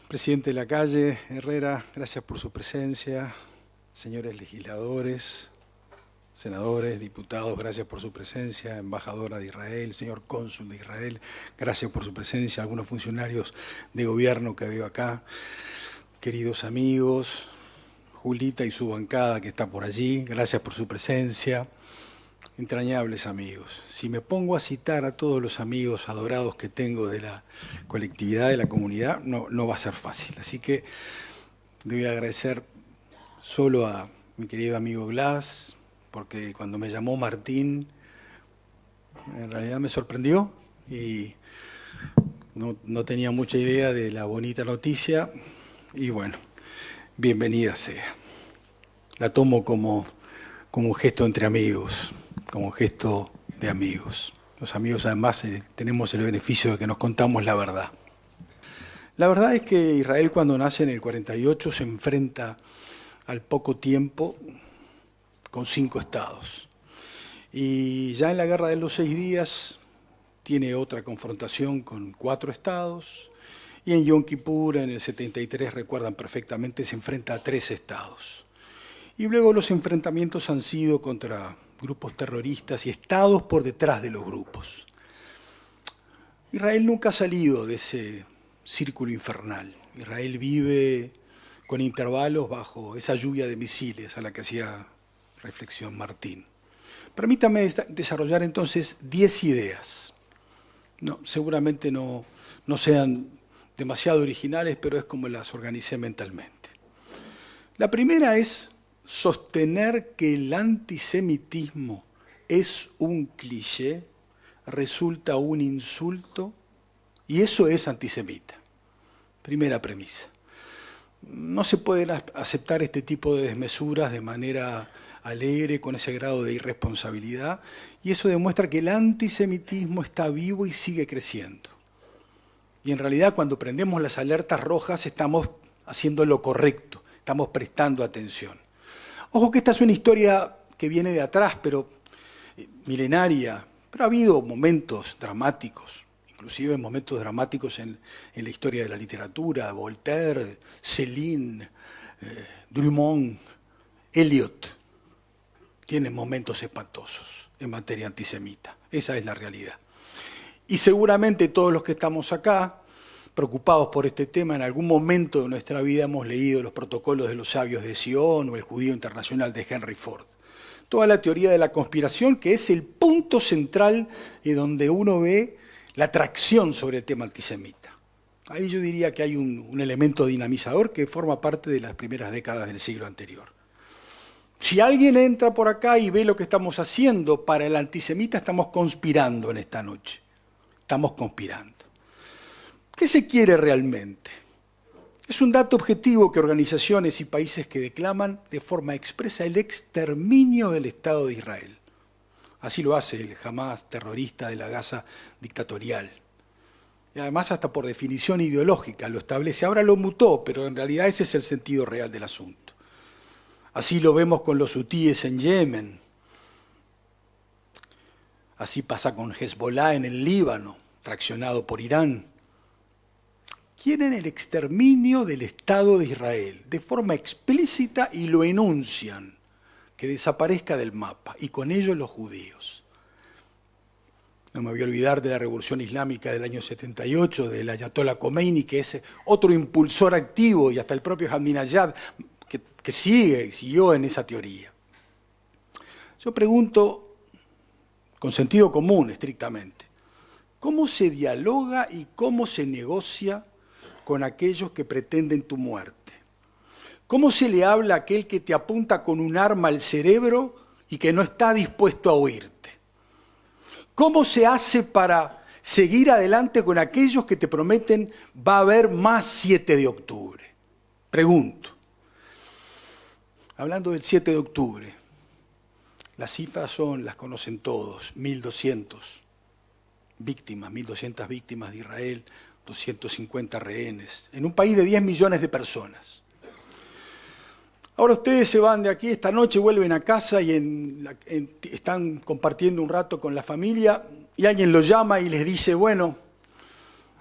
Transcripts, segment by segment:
Presidente de la calle, Herrera, gracias por su presencia. Señores legisladores, senadores, diputados, gracias por su presencia. Embajadora de Israel, señor cónsul de Israel, gracias por su presencia. Algunos funcionarios de gobierno que veo acá. Queridos amigos, Julita y su bancada que está por allí, gracias por su presencia. Entrañables amigos. Si me pongo a citar a todos los amigos adorados que tengo de la colectividad, de la comunidad, no va a ser fácil. Así que le voy a agradecer solo a mi querido amigo Glass, porque cuando me llamó Martín, en realidad me sorprendió y no tenía mucha idea de la bonita noticia. Y bueno, bienvenida sea. La tomo como un gesto entre amigos, como gesto de amigos. Los amigos además tenemos el beneficio de que nos contamos la verdad. La verdad es que Israel cuando nace en el 48 se enfrenta al poco tiempo con 5 estados. Y ya en la Guerra de los 6 días tiene otra confrontación con 4 estados. Y en Yom Kippur, en el 73, recuerdan perfectamente, se enfrenta a 3 estados. Y luego los enfrentamientos han sido contra grupos terroristas y estados por detrás de los grupos. Israel nunca ha salido de ese círculo infernal. Israel vive con intervalos bajo esa lluvia de misiles a la que hacía reflexión Martín. Permítame desarrollar entonces 10 ideas. Seguramente no sean demasiado originales, pero es como las organicé mentalmente. La primera es sostener que el antisemitismo es un cliché, resulta un insulto, y eso es antisemita. Primera premisa. No se pueden aceptar este tipo de desmesuras de manera alegre, con ese grado de irresponsabilidad, y eso demuestra que el antisemitismo está vivo y sigue creciendo. Y en realidad cuando prendemos las alertas rojas estamos haciendo lo correcto, estamos prestando atención. Ojo que esta es una historia que viene de atrás, pero milenaria, pero ha habido momentos dramáticos, inclusive momentos dramáticos en la historia de la literatura, Voltaire, Céline, Drummond, Eliot, tienen momentos espantosos en materia antisemita. Esa es la realidad. Y seguramente todos los que estamos acá, preocupados por este tema, en algún momento de nuestra vida hemos leído los protocolos de los sabios de Sion o el judío internacional de Henry Ford. Toda la teoría de la conspiración, que es el punto central de donde uno ve la atracción sobre el tema antisemita. Ahí yo diría que hay un elemento dinamizador que forma parte de las primeras décadas del siglo anterior. Si alguien entra por acá y ve lo que estamos haciendo para el antisemita, estamos conspirando en esta noche. Estamos conspirando. ¿Qué se quiere realmente? Es un dato objetivo que organizaciones y países que declaman de forma expresa el exterminio del Estado de Israel. Así lo hace el Hamas terrorista de la Gaza dictatorial. Y además hasta por definición ideológica lo establece. Ahora lo mutó, pero en realidad ese es el sentido real del asunto. Así lo vemos con los hutíes en Yemen. Así pasa con Hezbollah en el Líbano, traccionado por Irán. Quieren el exterminio del Estado de Israel de forma explícita y lo enuncian, que desaparezca del mapa, y con ello los judíos. No me voy a olvidar de la Revolución Islámica del año 78, del Ayatollah Khomeini, que es otro impulsor activo, y hasta el propio Ahmadinejad, que siguió en esa teoría. Yo pregunto, con sentido común estrictamente, ¿cómo se dialoga y cómo se negocia con aquellos que pretenden tu muerte? ¿Cómo se le habla a aquel que te apunta con un arma al cerebro y que no está dispuesto a oírte? ¿Cómo se hace para seguir adelante con aquellos que te prometen va a haber más 7 de octubre? Pregunto. Hablando del 7 de octubre, las cifras las conocen todos, 1.200 víctimas, 1.200 víctimas de Israel, 250 rehenes, en un país de 10 millones de personas. Ahora ustedes se van de aquí esta noche, vuelven a casa y están compartiendo un rato con la familia y alguien los llama y les dice, bueno,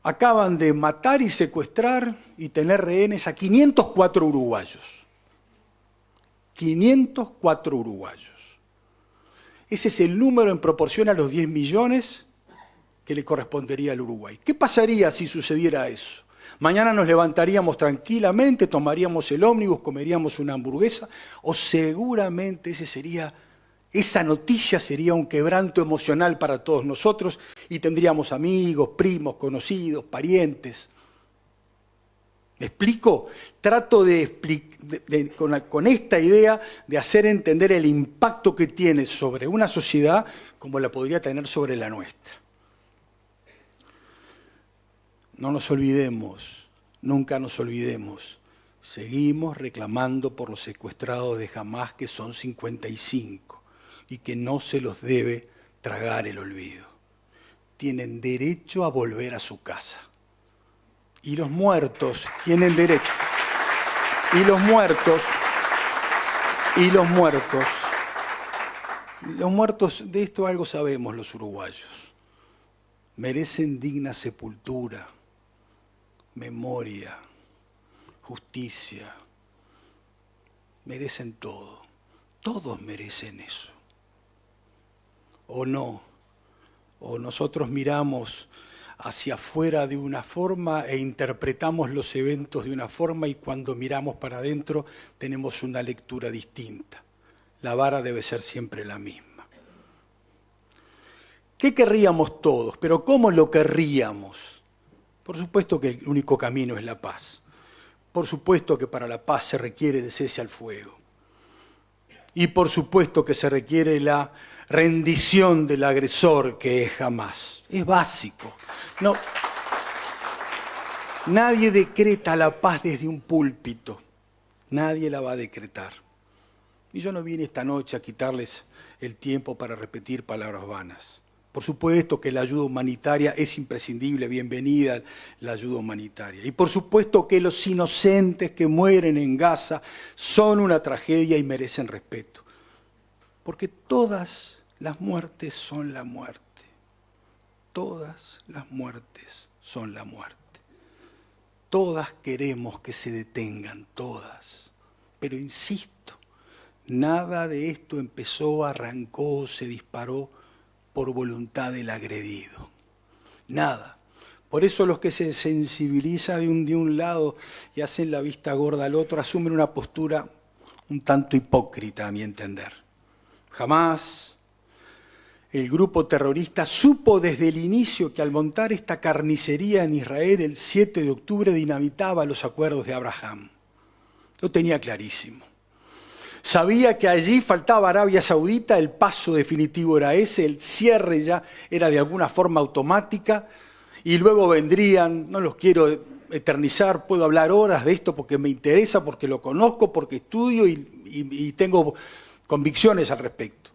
acaban de matar y secuestrar y tener rehenes a 504 uruguayos. 504 uruguayos. Ese es el número en proporción a los 10 millones que le correspondería al Uruguay. ¿Qué pasaría si sucediera eso? Mañana nos levantaríamos tranquilamente, tomaríamos el ómnibus, comeríamos una hamburguesa, o seguramente esa noticia sería un quebranto emocional para todos nosotros y tendríamos amigos, primos, conocidos, parientes. ¿Me explico? Trato con esta idea de hacer entender el impacto que tiene sobre una sociedad como la podría tener sobre la nuestra. No nos olvidemos, nunca nos olvidemos, seguimos reclamando por los secuestrados de Hamás, que son 55, y que no se los debe tragar el olvido. Tienen derecho a volver a su casa. Y los muertos tienen derecho. Y los muertos, de esto algo sabemos los uruguayos. Merecen digna sepultura, memoria, justicia. Merecen todo. Todos merecen eso. ¿O no? O nosotros miramos hacia afuera de una forma e interpretamos los eventos de una forma y cuando miramos para adentro tenemos una lectura distinta. La vara debe ser siempre la misma. ¿Qué querríamos todos? ¿Pero cómo lo querríamos? Por supuesto que el único camino es la paz. Por supuesto que para la paz se requiere de cese al fuego. Y por supuesto que se requiere la rendición del agresor que es Hamás. Es básico. No, nadie decreta la paz desde un púlpito. Nadie la va a decretar. Y yo no vine esta noche a quitarles el tiempo para repetir palabras vanas. Por supuesto que la ayuda humanitaria es imprescindible, bienvenida la ayuda humanitaria. Y por supuesto que los inocentes que mueren en Gaza son una tragedia y merecen respeto. Porque todas las muertes son la muerte. Todas las muertes son la muerte. Todas queremos que se detengan, todas. Pero insisto, nada de esto empezó, arrancó o se disparó por voluntad del agredido. Nada. Por eso los que se sensibilizan de un lado y hacen la vista gorda al otro asumen una postura un tanto hipócrita, a mi entender. Jamás el grupo terrorista supo desde el inicio que al montar esta carnicería en Israel el 7 de octubre dinamitaba los acuerdos de Abraham. Lo tenía clarísimo. Sabía que allí faltaba Arabia Saudita, el paso definitivo era ese, el cierre ya era de alguna forma automática, y luego vendrían, no los quiero eternizar, puedo hablar horas de esto porque me interesa, porque lo conozco, porque estudio y tengo convicciones al respecto.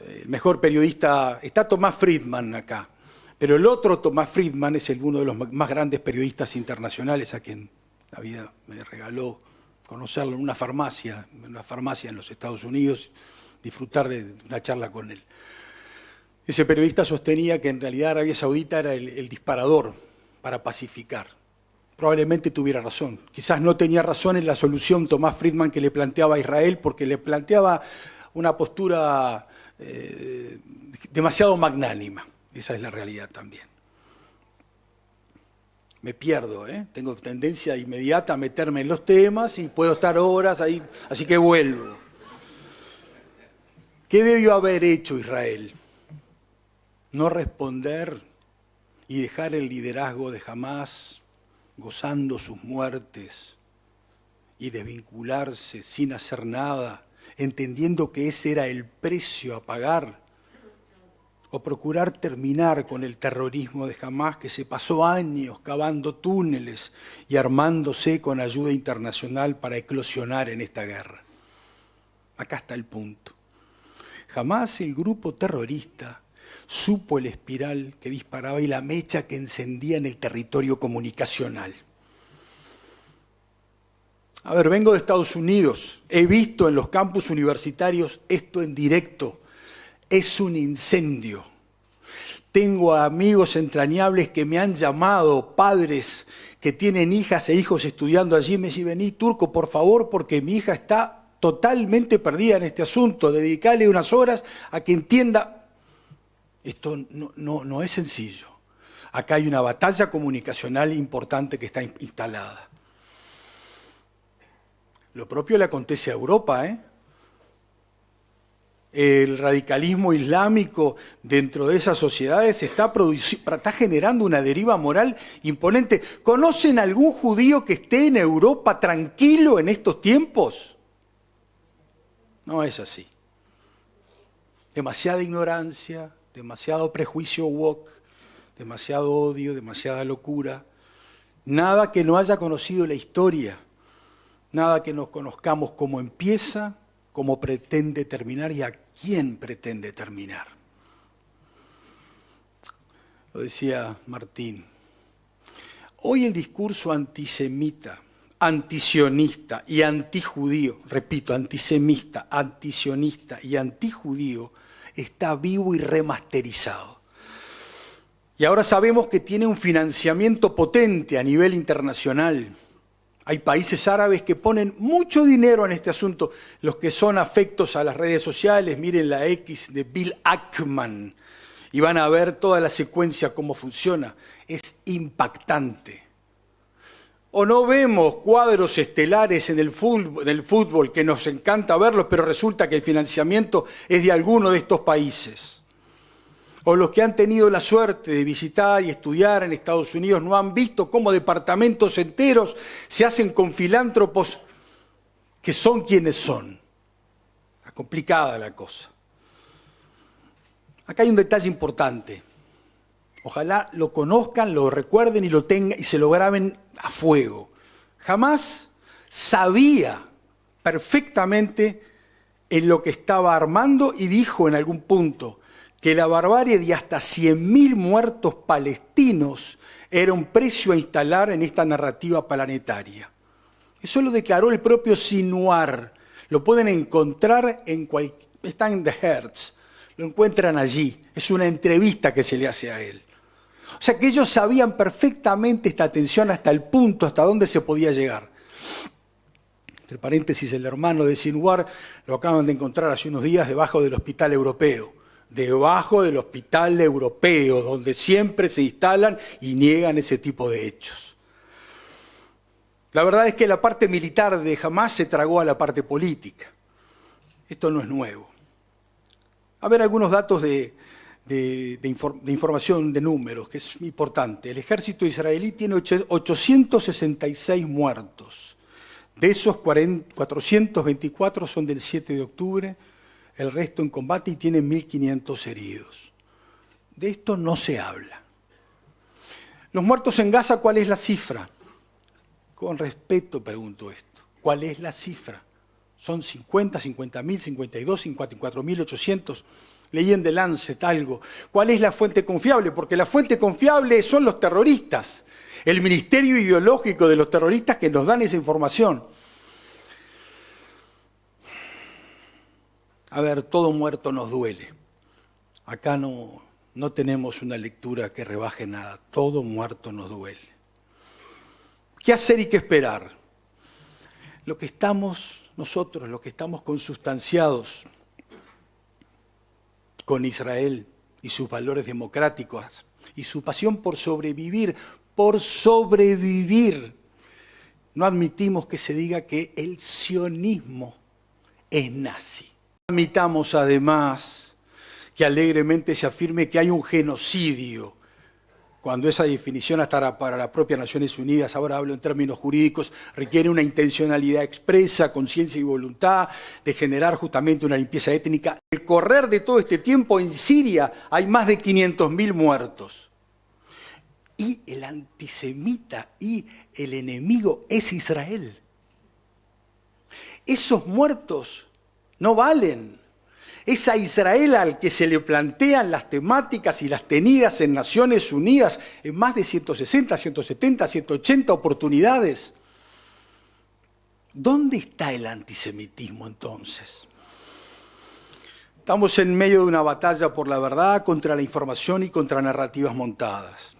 El mejor periodista, está Tomás Friedman acá, pero el otro Tomás Friedman es uno de los más grandes periodistas internacionales a quien la vida me regaló conocerlo en una farmacia en los Estados Unidos, disfrutar de una charla con él. Ese periodista sostenía que en realidad Arabia Saudita era el disparador para pacificar. Probablemente tuviera razón. Quizás no tenía razón en la solución Tomás Friedman que le planteaba a Israel, porque le planteaba una postura demasiado magnánima. Esa es la realidad también. Me pierdo, tengo tendencia inmediata a meterme en los temas y puedo estar horas ahí, así que vuelvo. ¿Qué debió haber hecho Israel? No responder y dejar el liderazgo de Hamás gozando sus muertes y desvincularse sin hacer nada, entendiendo que ese era el precio a pagar, o procurar terminar con el terrorismo de Hamás, que se pasó años cavando túneles y armándose con ayuda internacional para eclosionar en esta guerra. Acá está el punto. Jamás el grupo terrorista supo el espiral que disparaba y la mecha que encendía en el territorio comunicacional. A ver, vengo de Estados Unidos, he visto en los campus universitarios esto en directo. Es un incendio. Tengo amigos entrañables que me han llamado, padres que tienen hijas e hijos estudiando allí, me dicen, vení Turco, por favor, porque mi hija está totalmente perdida en este asunto, dedicarle unas horas a que entienda. Esto no es sencillo. Acá hay una batalla comunicacional importante que está instalada. Lo propio le acontece a Europa, ¿eh? El radicalismo islámico dentro de esas sociedades está generando una deriva moral imponente. ¿Conocen algún judío que esté en Europa tranquilo en estos tiempos? No es así. Demasiada ignorancia, demasiado prejuicio woke, demasiado odio, demasiada locura. Nada que no haya conocido la historia, nada que no conozcamos cómo empieza, cómo pretende terminar y a quién pretende terminar. Lo decía Martín. Hoy el discurso antisemita, antisionista y antijudío, repito, antisemita, antisionista y antijudío, está vivo y remasterizado. Y ahora sabemos que tiene un financiamiento potente a nivel internacional. Hay países árabes que ponen mucho dinero en este asunto. Los que son afectos a las redes sociales, miren la X de Bill Ackman y van a ver toda la secuencia, cómo funciona. Es impactante. O no vemos cuadros estelares en el fútbol, que nos encanta verlos, pero resulta que el financiamiento es de alguno de estos países. O los que han tenido la suerte de visitar y estudiar en Estados Unidos no han visto cómo departamentos enteros se hacen con filántropos que son quienes son. Está complicada la cosa. Acá hay un detalle importante. Ojalá lo conozcan, lo recuerden y lo tengan y se lo graben a fuego. Jamás sabía perfectamente en lo que estaba armando y dijo en algún punto que la barbarie de hasta 100.000 muertos palestinos era un precio a instalar en esta narrativa planetaria. Eso lo declaró el propio Sinwar. Lo pueden encontrar está en The Hertz. Lo encuentran allí. Es una entrevista que se le hace a él. O sea que ellos sabían perfectamente esta tensión hasta el punto, hasta dónde se podía llegar. Entre paréntesis, el hermano de Sinwar lo acaban de encontrar hace unos días debajo del Hospital Europeo. Debajo del Hospital Europeo, donde siempre se instalan y niegan ese tipo de hechos. La verdad es que la parte militar de Hamás se tragó a la parte política. Esto no es nuevo. A ver algunos datos de información de números, que es importante. El ejército israelí tiene 866 muertos. De esos 424 son del 7 de octubre, el resto en combate y tienen 1.500 heridos. De esto no se habla. Los muertos en Gaza, ¿cuál es la cifra? Con respeto pregunto esto. ¿Cuál es la cifra? ¿Son 50, 50.000, 52, 54.800? Leí en The Lancet algo. ¿Cuál es la fuente confiable? Porque la fuente confiable son los terroristas, el ministerio ideológico de los terroristas que nos dan esa información. A ver, todo muerto nos duele. Acá no tenemos una lectura que rebaje nada. Todo muerto nos duele. ¿Qué hacer y qué esperar? Lo que estamos nosotros, los que estamos consustanciados con Israel y sus valores democráticos y su pasión por sobrevivir, no admitimos que se diga que el sionismo es nazi. Admitamos además que alegremente se afirme que hay un genocidio, cuando esa definición hasta para las propias Naciones Unidas, ahora hablo en términos jurídicos, requiere una intencionalidad expresa, conciencia y voluntad de generar justamente una limpieza étnica. El correr de todo este tiempo en Siria hay más de 500.000 muertos. Y el antisemita y el enemigo es Israel. Esos muertos no valen. Es a Israel al que se le plantean las temáticas y las tenidas en Naciones Unidas en más de 160, 170, 180 oportunidades. ¿Dónde está el antisemitismo entonces? Estamos en medio de una batalla por la verdad, contra la información y contra narrativas montadas.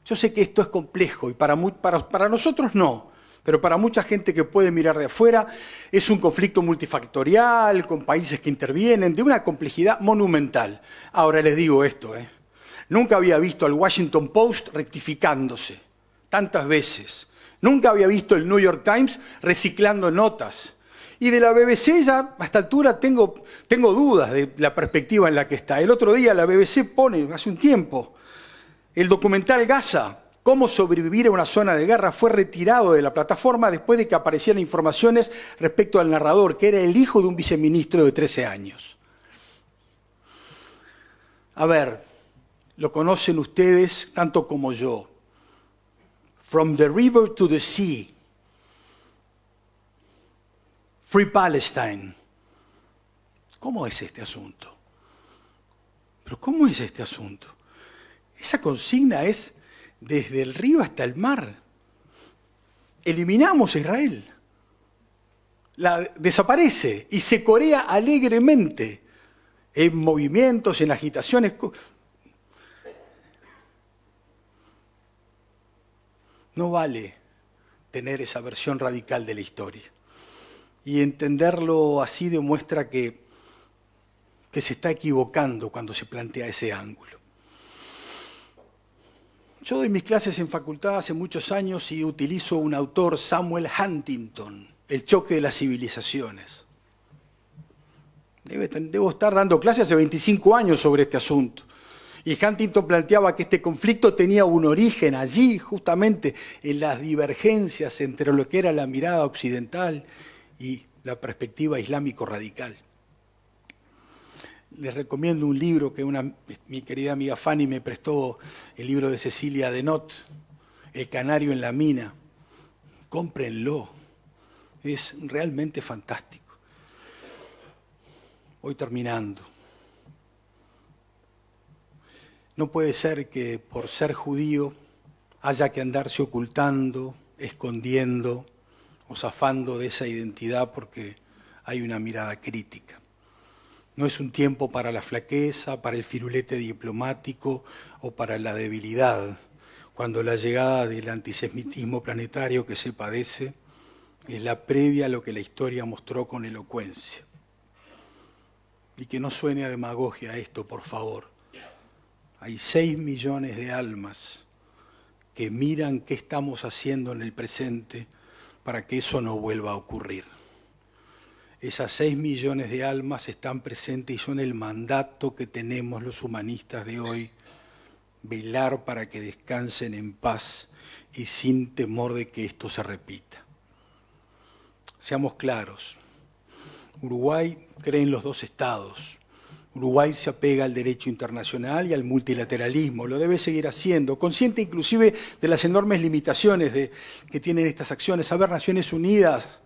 Yo sé que esto es complejo y para nosotros no, pero para mucha gente que puede mirar de afuera es un conflicto multifactorial, con países que intervienen, de una complejidad monumental. Ahora les digo esto, nunca había visto al Washington Post rectificándose tantas veces. Nunca había visto el New York Times reciclando notas. Y de la BBC ya a esta altura tengo dudas de la perspectiva en la que está. El otro día la BBC pone, hace un tiempo, el documental Gaza, cómo sobrevivir a una zona de guerra, fue retirado de la plataforma después de que aparecieran informaciones respecto al narrador, que era el hijo de un viceministro de 13 años. A ver, lo conocen ustedes tanto como yo. From the river to the sea. Free Palestine. ¿Cómo es este asunto? ¿Pero cómo es este asunto? Esa consigna es desde el río hasta el mar. Eliminamos a Israel. Desaparece y se corea alegremente en movimientos, en agitaciones. No vale tener esa versión radical de la historia. Y entenderlo así demuestra que se está equivocando cuando se plantea ese ángulo. Yo doy mis clases en facultad hace muchos años y utilizo un autor, Samuel Huntington, El choque de las civilizaciones. Debo estar dando clases hace 25 años sobre este asunto. Y Huntington planteaba que este conflicto tenía un origen allí, justamente en las divergencias entre lo que era la mirada occidental y la perspectiva islámico-radical. Les recomiendo un libro que mi querida amiga Fanny me prestó, el libro de Cecilia Denot, El canario en la mina. Cómprenlo, es realmente fantástico. Voy terminando. No puede ser que por ser judío haya que andarse ocultando, escondiendo o zafando de esa identidad porque hay una mirada crítica. No es un tiempo para la flaqueza, para el firulete diplomático o para la debilidad, cuando la llegada del antisemitismo planetario que se padece es la previa a lo que la historia mostró con elocuencia. Y que no suene a demagogia esto, por favor. Hay 6 millones de almas que miran qué estamos haciendo en el presente para que eso no vuelva a ocurrir. Esas 6 millones de almas están presentes y son el mandato que tenemos los humanistas de hoy, velar para que descansen en paz y sin temor de que esto se repita. Seamos claros, Uruguay cree en los 2 estados. Uruguay se apega al derecho internacional y al multilateralismo, lo debe seguir haciendo, consciente inclusive de las enormes limitaciones que tienen estas acciones. A ver, Naciones Unidas,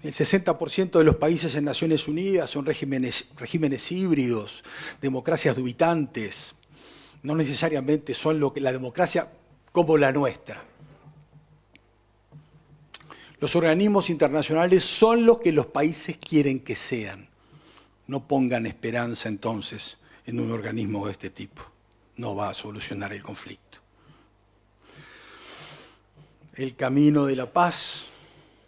el 60% de los países en Naciones Unidas son regímenes híbridos, democracias dubitantes, no necesariamente son la democracia como la nuestra. Los organismos internacionales son lo que los países quieren que sean. No pongan esperanza entonces en un organismo de este tipo. No va a solucionar el conflicto. El camino de la paz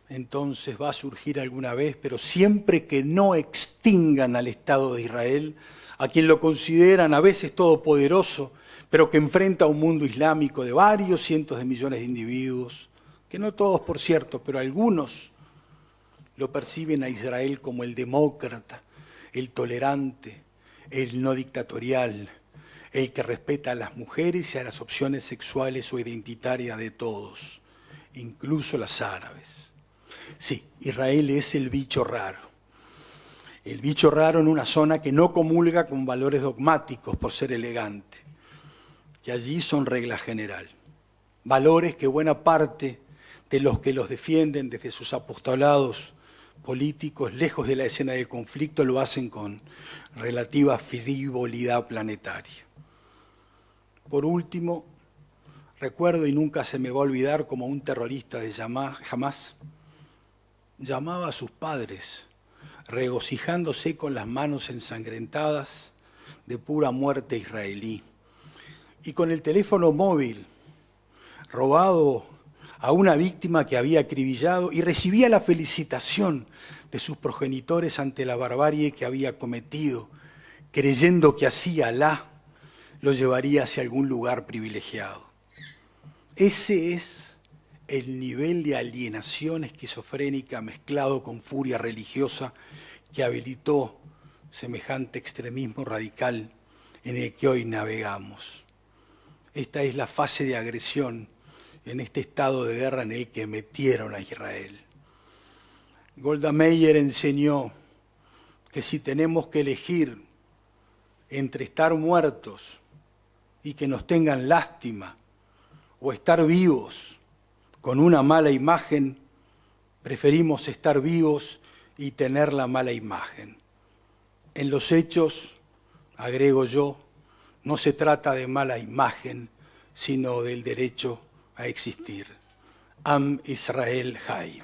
entonces va a surgir alguna vez, pero siempre que no extingan al Estado de Israel, a quien lo consideran a veces todopoderoso, pero que enfrenta a un mundo islámico de varios cientos de millones de individuos, que no todos, por cierto, pero algunos lo perciben a Israel como el demócrata, el tolerante, el no dictatorial, el que respeta a las mujeres y a las opciones sexuales o identitarias de todos, incluso las árabes. Sí, Israel es el bicho raro. El bicho raro en una zona que no comulga con valores dogmáticos por ser elegante. Y allí son regla general. Valores que buena parte de los que los defienden desde sus apostolados políticos, lejos de la escena del conflicto, lo hacen con relativa frivolidad planetaria. Por último, recuerdo y nunca se me va a olvidar como un terrorista de Hamás llamaba a sus padres regocijándose con las manos ensangrentadas de pura muerte israelí. Y con el teléfono móvil robado a una víctima que había acribillado y recibía la felicitación de sus progenitores ante la barbarie que había cometido, creyendo que así Alá lo llevaría hacia algún lugar privilegiado. Ese es el nivel de alienación esquizofrénica mezclado con furia religiosa que habilitó semejante extremismo radical en el que hoy navegamos. Esta es la fase de agresión en este estado de guerra en el que metieron a Israel. Golda Meir enseñó que si tenemos que elegir entre estar muertos y que nos tengan lástima o estar vivos con una mala imagen, preferimos estar vivos y tener la mala imagen. En los hechos, agrego yo, no se trata de mala imagen, sino del derecho a existir. Am Israel Hay.